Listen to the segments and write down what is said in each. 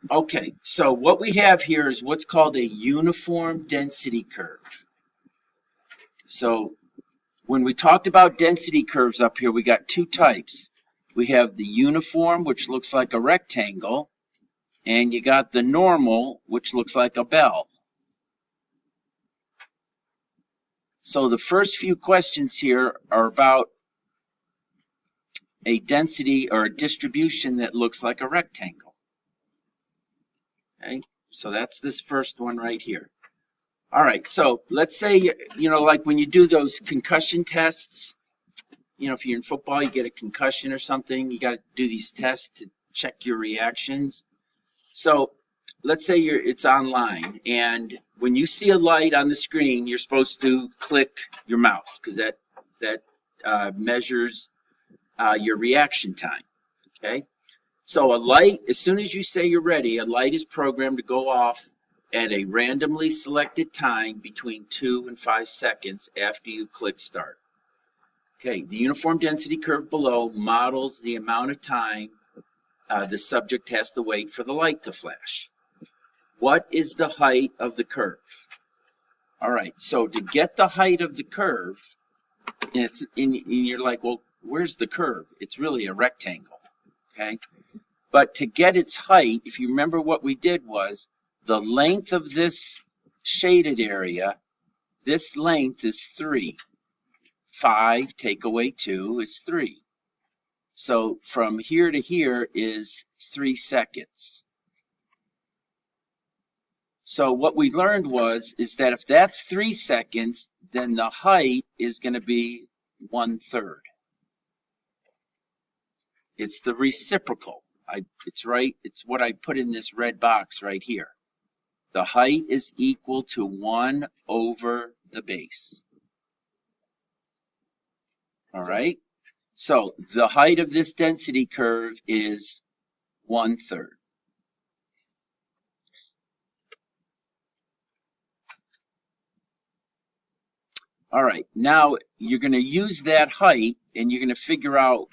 Okay, so what we have here is what's called a uniform density curve. So when we talked about density curves up here, we got two types. We have the uniform, which looks like a rectangle, and you got the normal, which looks like a bell. So the first few questions here are about a density or a distribution that looks like a rectangle. Okay, so that's this first one right here. All right, so let's say, like when you do those concussion tests, if you're in football, you get a concussion or something, you got to do these tests to check your reactions. So let's say it's online, and when you see a light on the screen, you're supposed to click your mouse because that measures your reaction time. Okay, so a light, as soon as you say you're ready, a light is programmed to go off at a randomly selected time between 2 and 5 seconds after you click start. Okay, the uniform density curve below models the amount of time the subject has to wait for the light to flash. What is the height of the curve? All right, so to get the height of the curve, and you're like, well, where's the curve? It's really a rectangle, okay? But to get its height, if you remember what we did was, the length of this shaded area, this length is 3. 5 take away 2 is 3. So from here to here is 3 seconds. So what we learned is that if that's 3 seconds, then the height is going to be 1/3. It's the reciprocal. It's right. It's what I put in this red box right here. The height is equal to 1 over the base. All right. So the height of this density curve is 1/3. All right, now you're going to use that height and you're going to figure out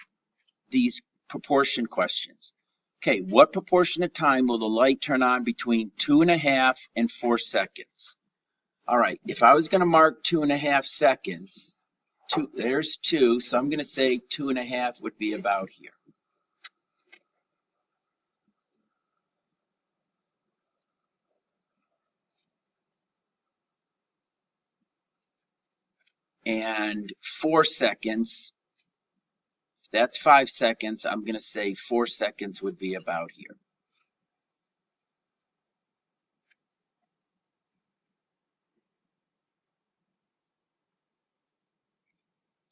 these proportion questions. Okay, what proportion of time will the light turn on between 2.5 and 4 seconds? All right, if I was going to mark 2.5 seconds, there's 2, so I'm going to say 2.5 would be about here. And 4 seconds, if that's 5 seconds, I'm going to say 4 seconds would be about here.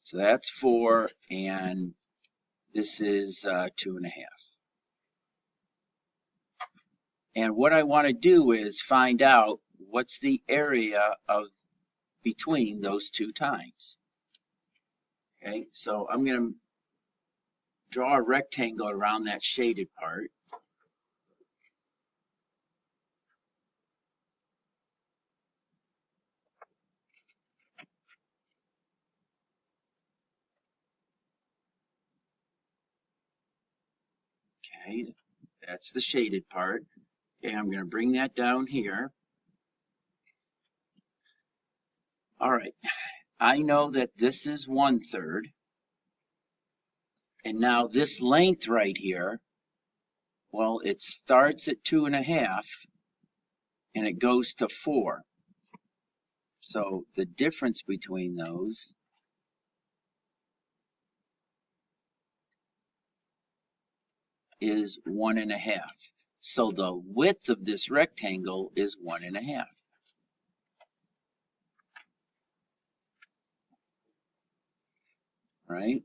So that's 4, and this is 2.5. And what I want to do is find out what's the area of between those two times. Okay, so I'm going to draw a rectangle around that shaded part. Okay, that's the shaded part. Okay, I'm going to bring that down here. All right, I know that this is 1/3. And now this length right here, well, it starts at 2.5 and it goes to 4. So the difference between those is 1.5. So the width of this rectangle is 1.5. Right?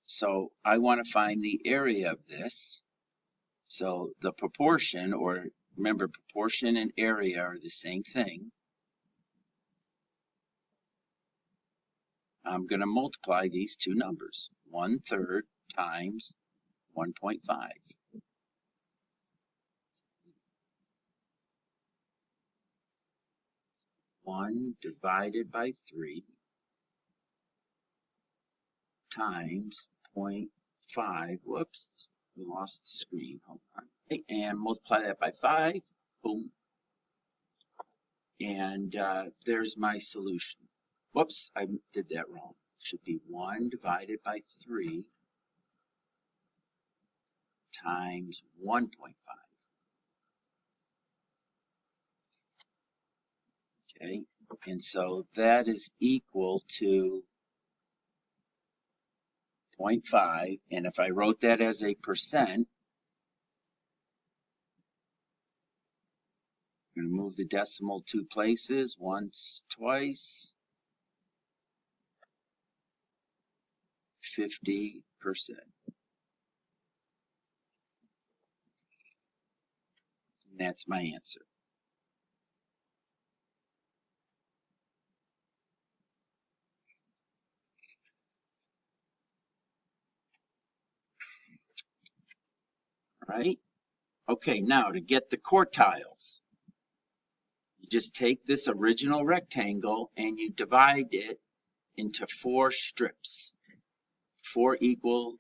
So I want to find the area of this. So the proportion, or remember, proportion and area are the same thing. I'm going to multiply these two numbers, 1/3 times 1.5. 1 divided by 3 times 0.5. Whoops, we lost the screen. Hold on. Okay, and multiply that by 5. Boom. And there's my solution. Whoops, I did that wrong. It should be 1 divided by 3 times 1.5. Okay, and so that is equal to 0.5. And if I wrote that as a percent, I'm going to move the decimal 2 places, once, twice, 50%. And that's my answer. All right. Okay, now to get the quartiles, you just take this original rectangle and you divide it into 4 strips, 4 equal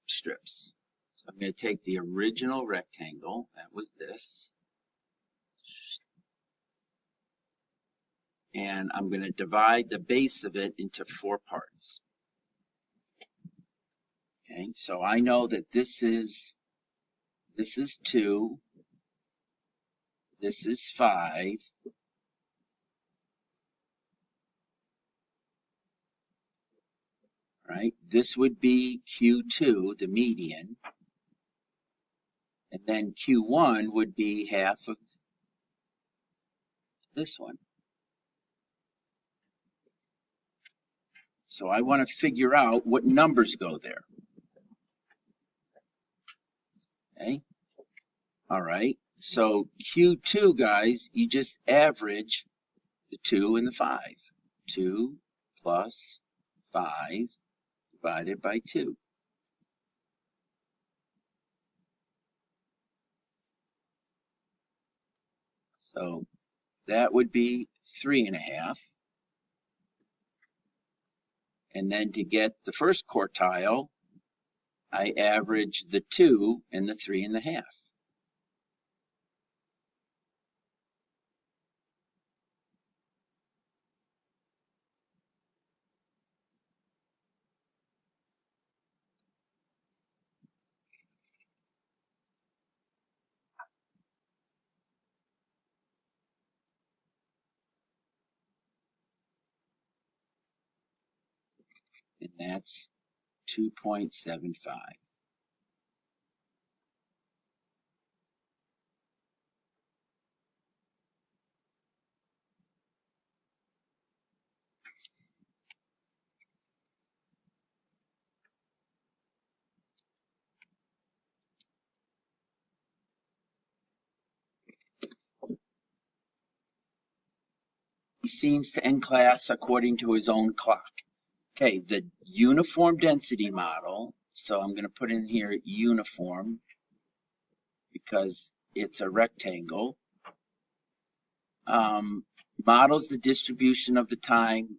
strips. So I'm going to take the original rectangle, that was this, and I'm going to divide the base of it into 4 parts. Okay, so I know that this is 2, this is 5, right? This would be Q2, the median, and then Q1 would be half of this one. So I want to figure out what numbers go there. Okay. All right. So Q2, guys, you just average the 2 and the 5. 2 plus 5 divided by 2. So that would be 3.5. And then to get the first quartile, I average the 2 and the 3.5. And that's 2.75. He seems to end class according to his own clock. Okay, the uniform density model, so I'm going to put in here uniform because it's a rectangle, models the distribution of the time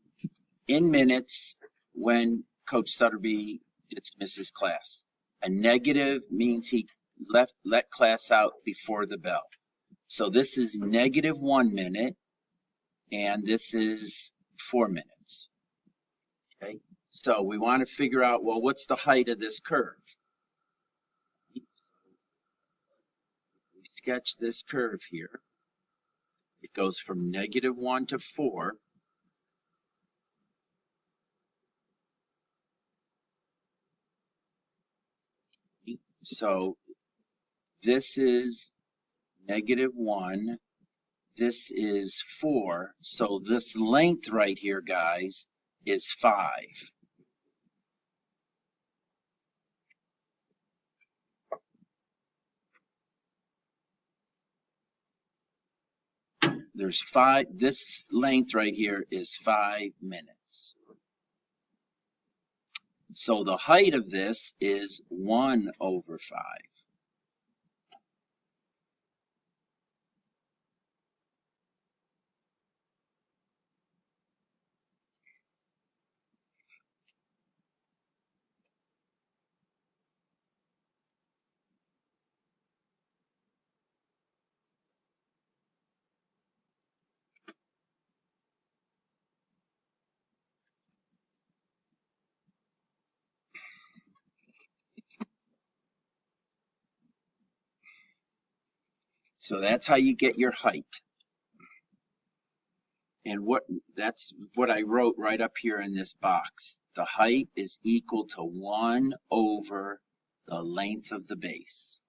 in minutes when Coach Sutterby dismisses class. A negative means he let class out before the bell. So this is -1 minute, and this is 4 minutes. Okay, so we want to figure out, well, what's the height of this curve? We sketch this curve here. It goes from -1 to 4. So this is -1. This is 4. So this length right here, guys, is 5. There's 5. This length right here is 5 minutes. So the height of this is 1/5. So that's how you get your height. And that's what I wrote right up here in this box. The height is equal to 1 over the length of the base.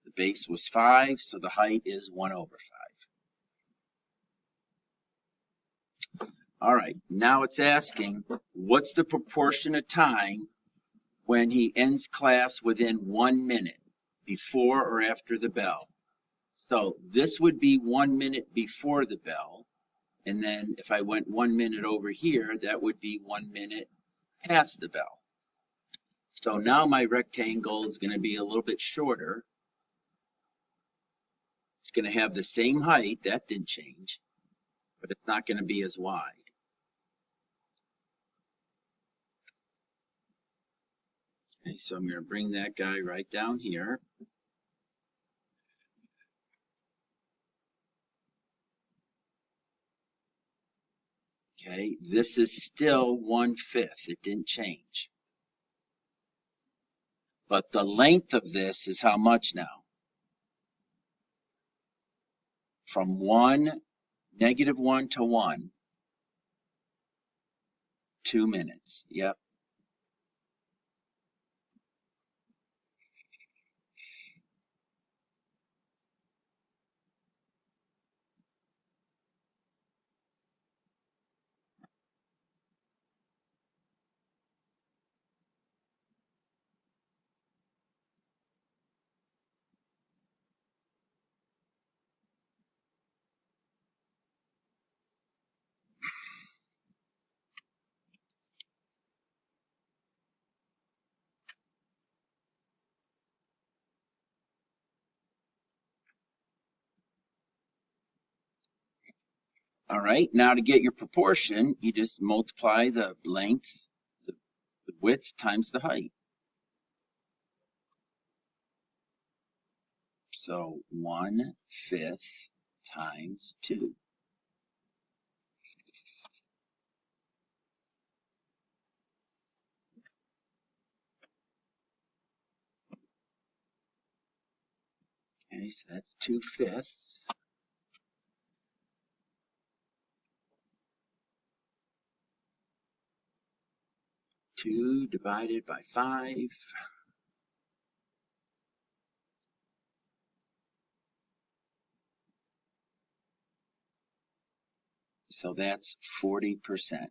The base was 5, so the height is 1 over 5. All right, now it's asking, what's the proportion of time when he ends class within 1 minute, before or after the bell? So this would be 1 minute before the bell. And then if I went 1 minute over here, that would be 1 minute past the bell. So now my rectangle is going to be a little bit shorter. It's going to have the same height, that didn't change, but it's not going to be as wide. Okay, so I'm going to bring that guy right down here. Okay, this is still 1/5, it didn't change. But the length of this is how much now? From -1 to 1, 2 minutes. Yep. All right, now to get your proportion, you just multiply the length, the width times the height. So 1/5 times 2. Okay, so that's 2/5. 2 divided by 5. So that's 40%.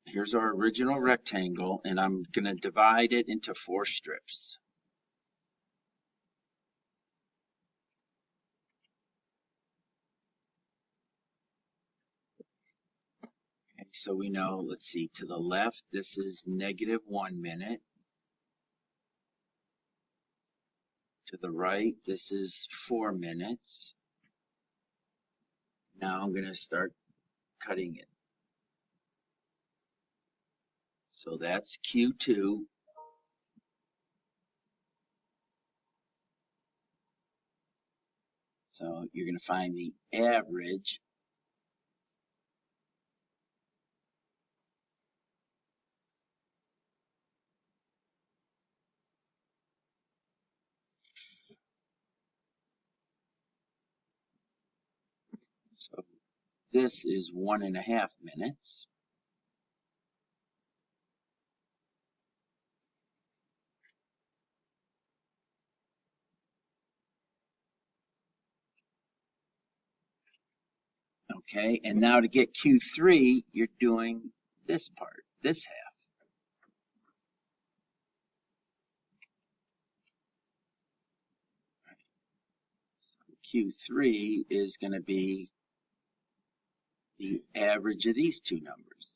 Here's our original rectangle, and I'm going to divide it into 4 strips. Okay, so we know, let's see, to the left, this is -1 minute. To the right, this is 4 minutes. Now I'm going to start cutting it. So that's Q2. So you're going to find the average. So this is 1.5 minutes. Okay, and now to get Q3, you're doing this part, this half. Q3 is going to be the average of these two numbers.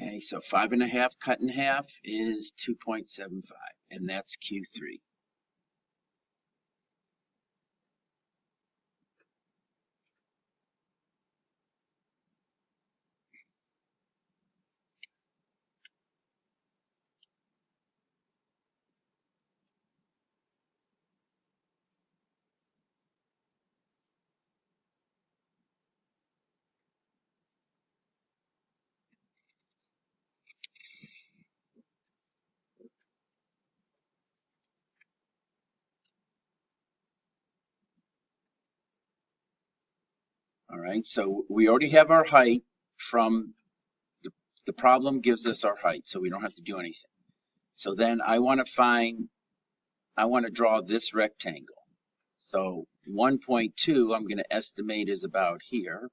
Okay, so 5½ cut in half is 2.75, and that's Q3. All right, so we already have our height from the problem gives us our height, so we don't have to do anything. So then I want to draw this rectangle. So 1.2, I'm going to estimate is about here.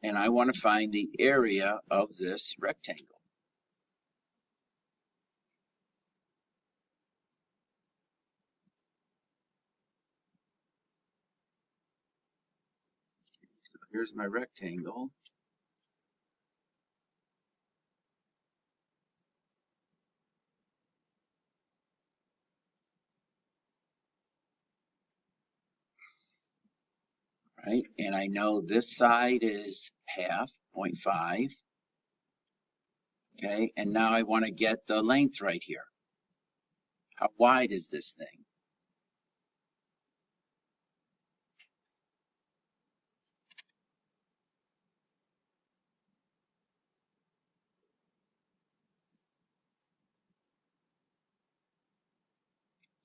And I want to find the area of this rectangle. So here's my rectangle. Right, and I know this side is half, 0.5. Okay, and now I want to get the length right here. How wide is this thing?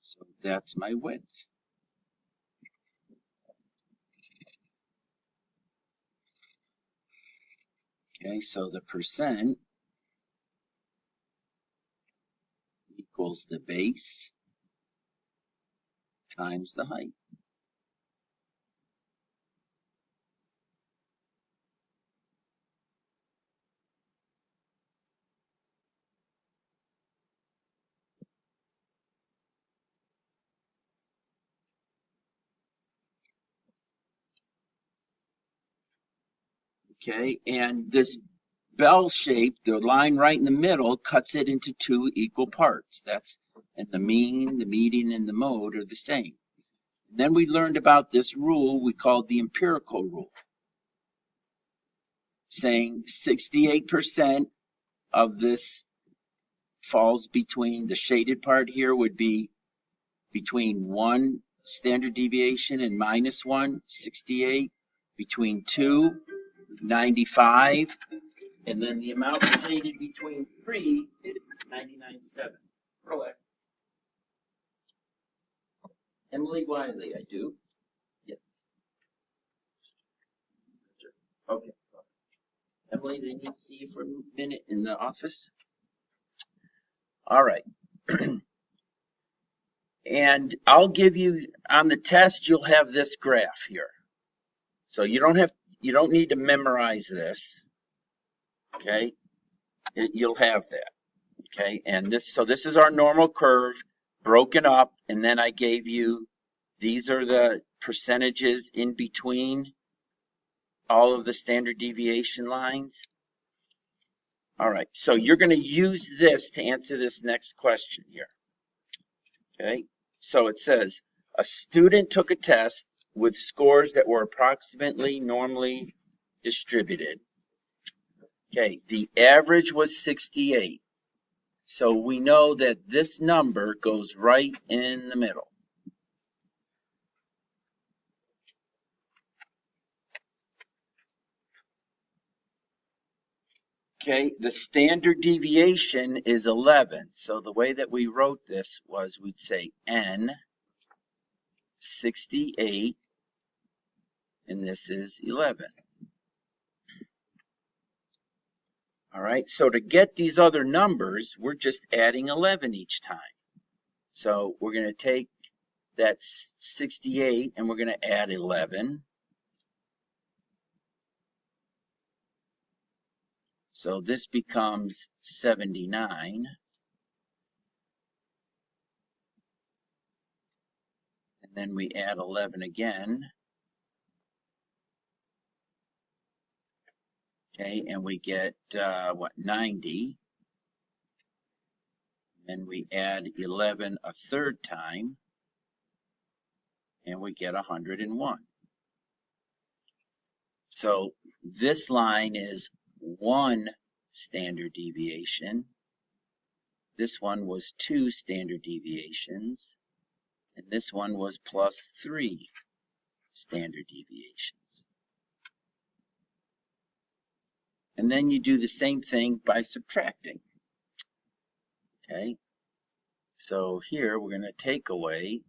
So that's my width. Okay, so the percent equals the base times the height. Okay, and this bell shape, the line right in the middle, cuts it into two equal parts. That's, and the mean, the median, and the mode are the same. And then we learned about this rule we called the empirical rule, saying 68% of this falls between, the shaded part here would be between 1 standard deviation and -1, 68, between 2, 95, and then the amount shaded between 3 is 99.7. Correct. Emily Wiley, I do. Yes. Okay. Emily, they need to see you for a minute in the office. All right. And I'll give you, on the test, you'll have this graph here. So you don't need to memorize this. Okay. You'll have that. Okay. And this is our normal curve broken up. And then I gave you, these are the percentages in between all of the standard deviation lines. All right, so you're going to use this to answer this next question here. Okay, so it says, a student took a test with scores that were approximately normally distributed. Okay, the average was 68. So we know that this number goes right in the middle. Okay, the standard deviation is 11. So the way that we wrote this was we'd say N 68 and this is 11. All right, so to get these other numbers, we're just adding 11 each time. So we're going to take that 68 and we're going to add 11. So this becomes 79. And then we add 11 again. Okay, and we get, 90. And we add 11 a third time, and we get 101. So this line is 1 standard deviation. This one was 2 standard deviations. And this one was plus 3 standard deviations. And then you do the same thing by subtracting. Okay, so here we're going to take away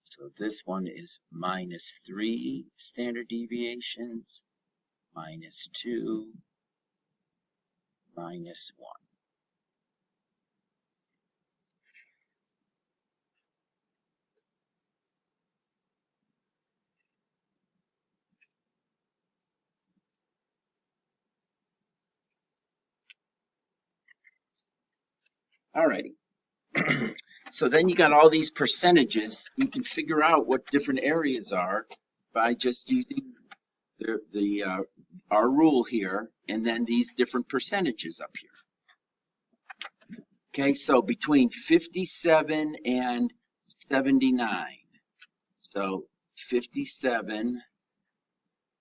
so this one is minus 3 standard deviations, minus 2, minus 1. Alrighty. So then you got all these percentages. You can figure out what different areas are by just using our rule here, and then these different percentages up here. Okay, so between 57 and 79. So 57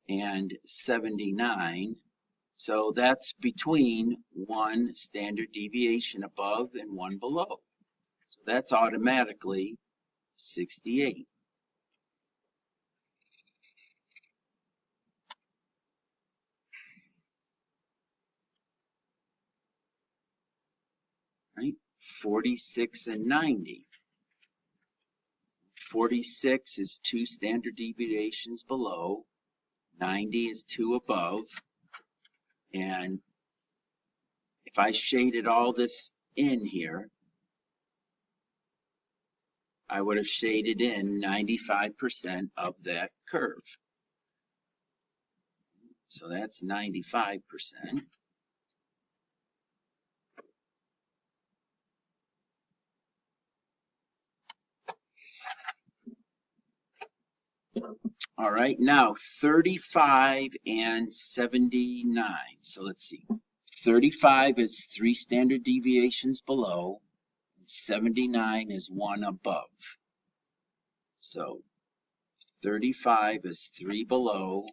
and 79. So that's between 1 standard deviation above and 1 below. So that's automatically 68. Right? 46 and 90. 46 is 2 standard deviations below. 90 is 2 above. And if I shaded all this in here, I would have shaded in 95% of that curve. So that's 95%. All right, now 35 and 79. So let's see. 35 is 3 standard deviations below, and 79 is 1 above. So 35 is 3 below,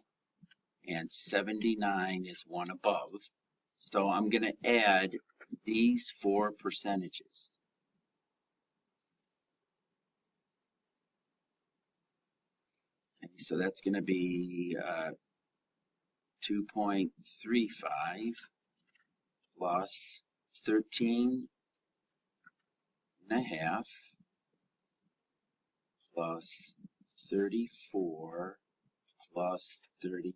and 79 is 1 above. So I'm going to add these 4 percentages. Okay, so that's going to be 2.35 plus 13 and a half plus 34 plus 34.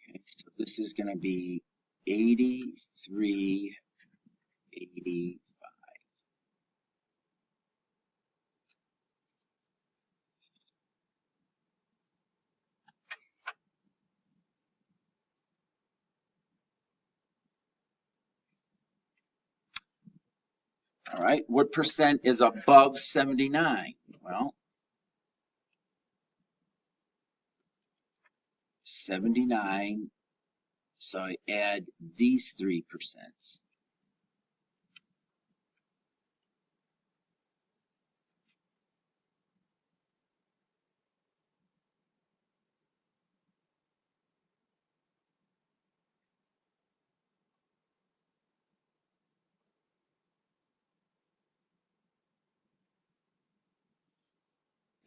Okay, so this is going to be 83, 85. All right, what percent is above 79? Well, 79, so I add these 3%.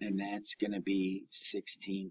And that's going to be 16%.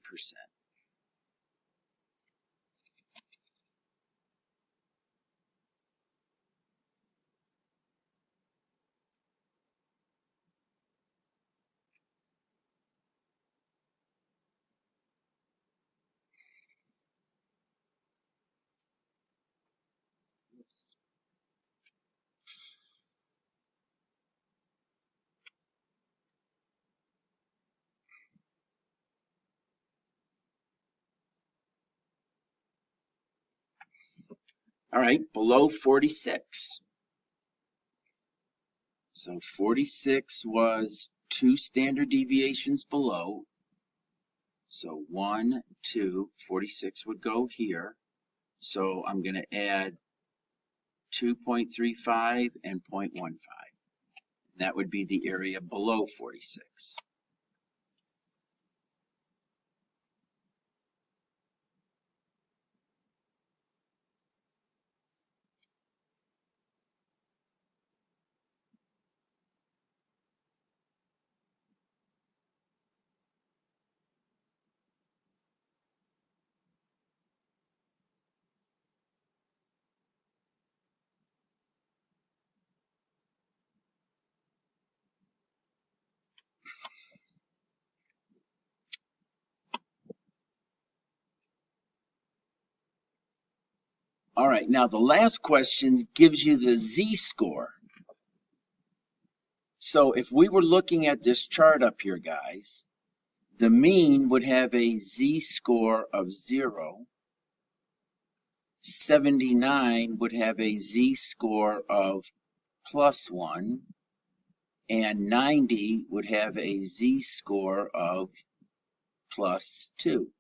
All right, below 46. So 46 was 2 standard deviations below. So 1, 2, 46 would go here. So I'm going to add 2.35 and 0.15. That would be the area below 46. All right, now the last question gives you the z-score. So if we were looking at this chart up here, guys, the mean would have a z-score of 0. 79 would have a z-score of +1, and 90 would have a z-score of +2.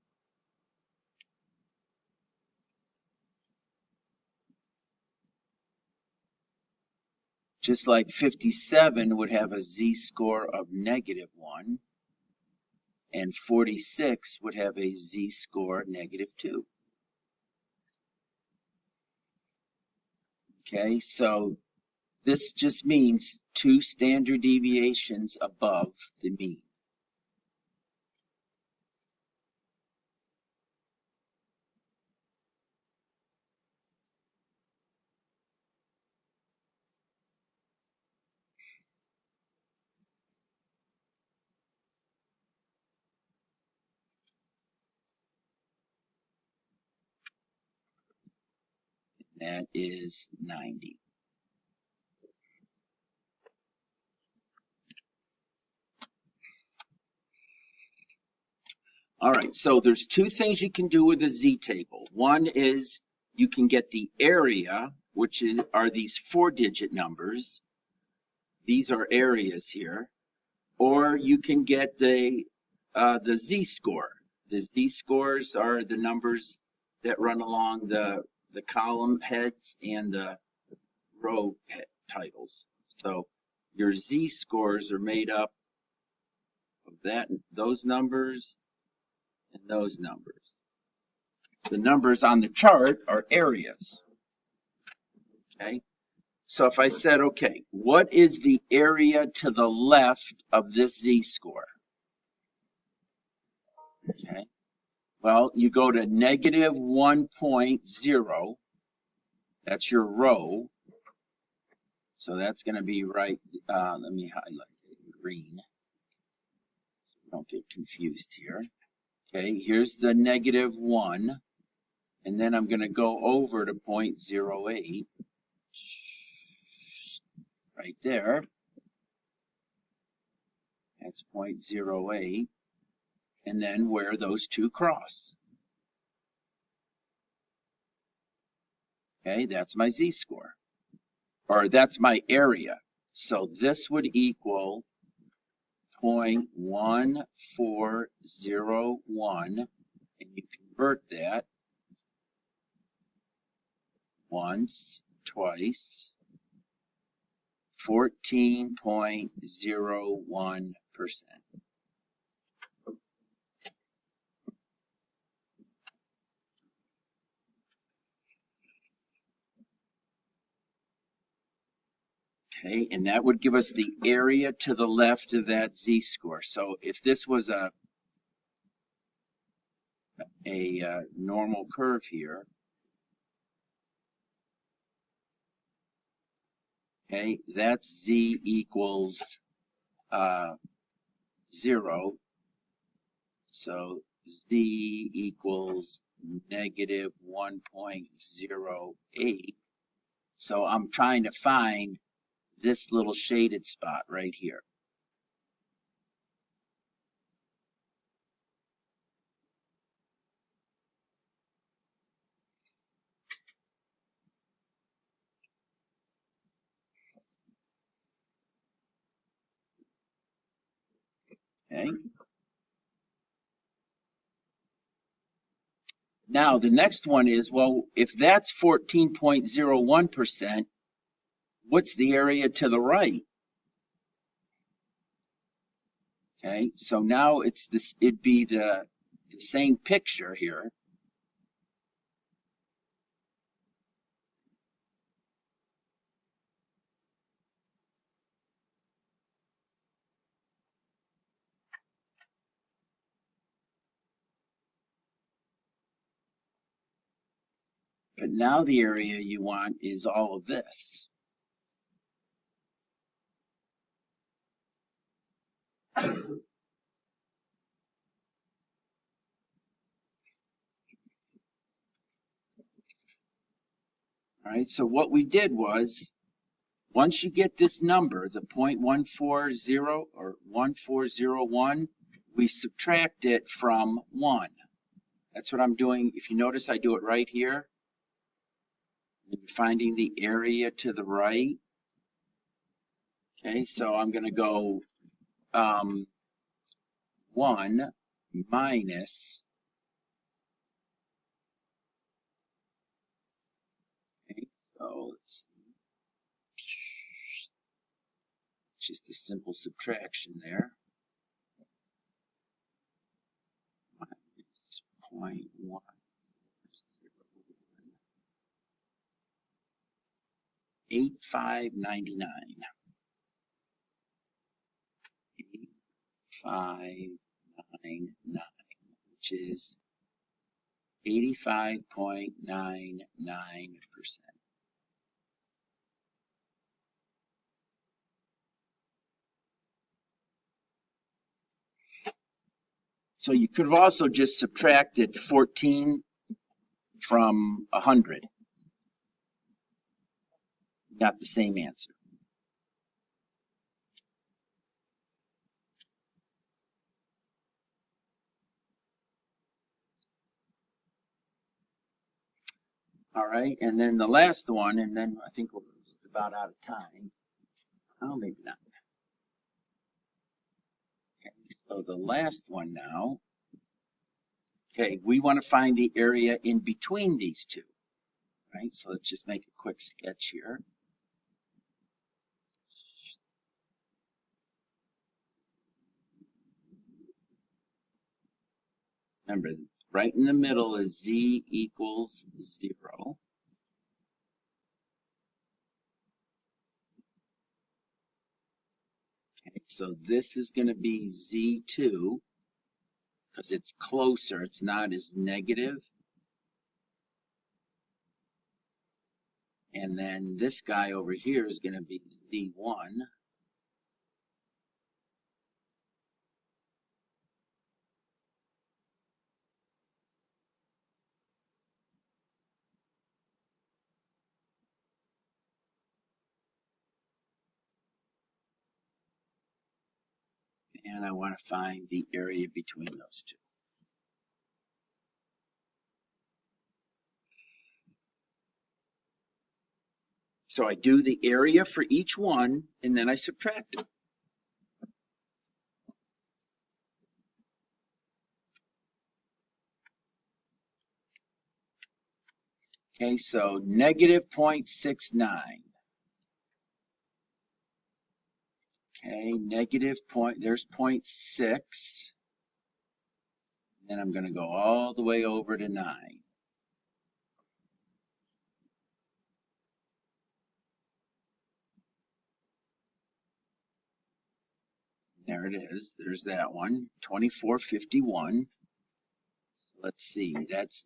Just like 57 would have a z-score of -1, and 46 would have a z-score -2. Okay, so this just means 2 standard deviations above the mean. That is 90. All right, so there's 2 things you can do with a z-table. One is you can get the area, which are these 4-digit numbers. These are areas here. Or you can get the z-score. The z-scores are the numbers that run along the column heads and the row titles. So your z-scores are made up of those numbers and those numbers. The numbers on the chart are areas. Okay. So if I said, okay, what is the area to the left of this z-score? Okay. Well, you go to -1.0. That's your row. So that's going to be right. Let me highlight it in green. So we don't get confused here. Okay, here's the -1. And then I'm going to go over to 0.08. Right there. That's 0.08. And then where those 2 cross. Okay, that's my z-score. Or that's my area. So this would equal 0.1401, and you convert that once, twice, 14.01%. Okay, and that would give us the area to the left of that z-score. So if this was a normal curve here, okay, that's z equals 0. So z equals negative 1.08. So I'm trying to find this little shaded spot right here. Okay. Now the next one is, well, if that's 14.01%, what's the area to the right? Okay, so now it's this, it'd be the same picture here. But now the area you want is all of this. All right, so what we did was, once you get this number, the 0.140 or 1401, we subtract it from 1. That's what I'm doing. If you notice, I do it right here. I'm finding the area to the right. Okay, so I'm going to go 1 minus, okay, so let's see, just a simple subtraction there. Minus 0.1. 8599. 8599, which is 85.99%. So you could have also just subtracted 14 from 100. Got the same answer. All right, and then the last one, and then I think we're just about out of time. Oh, maybe not. Okay, so the last one now. Okay, we want to find the area in between these two. Right, so let's just make a quick sketch here. Remember, right in the middle is z equals 0. Okay, so this is going to be z2 because it's closer, it's not as negative. And then this guy over here is going to be z1. And I want to find the area between those two. So I do the area for each one, and then I subtract it. Okay, so negative 0.69. Okay, negative point, there's 0.6. Then I'm going to go all the way over to 9. There it is. There's that one, 2451. So let's see, that's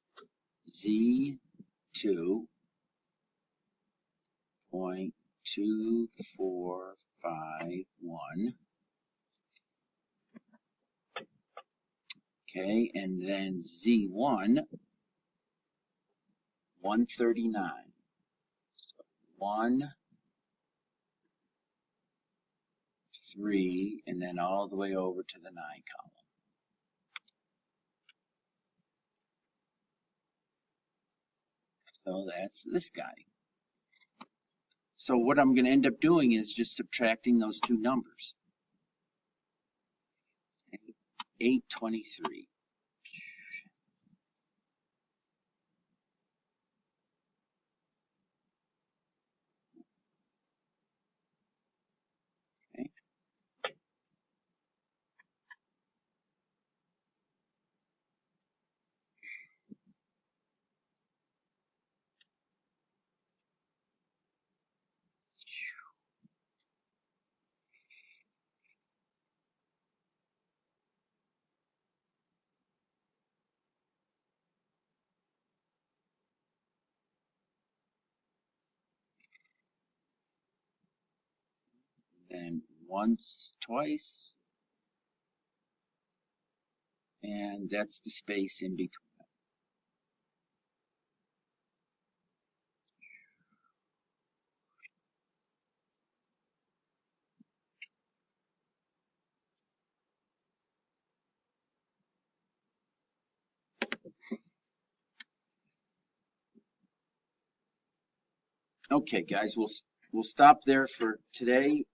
Z2.2451. Okay, and then Z1, 139. So 1, 3, and then all the way over to the 9 column. So that's this guy. So what I'm going to end up doing is just subtracting those two numbers. 823. Okay. Then once, twice, and that's the space in between. Okay, guys, we'll stop there for today.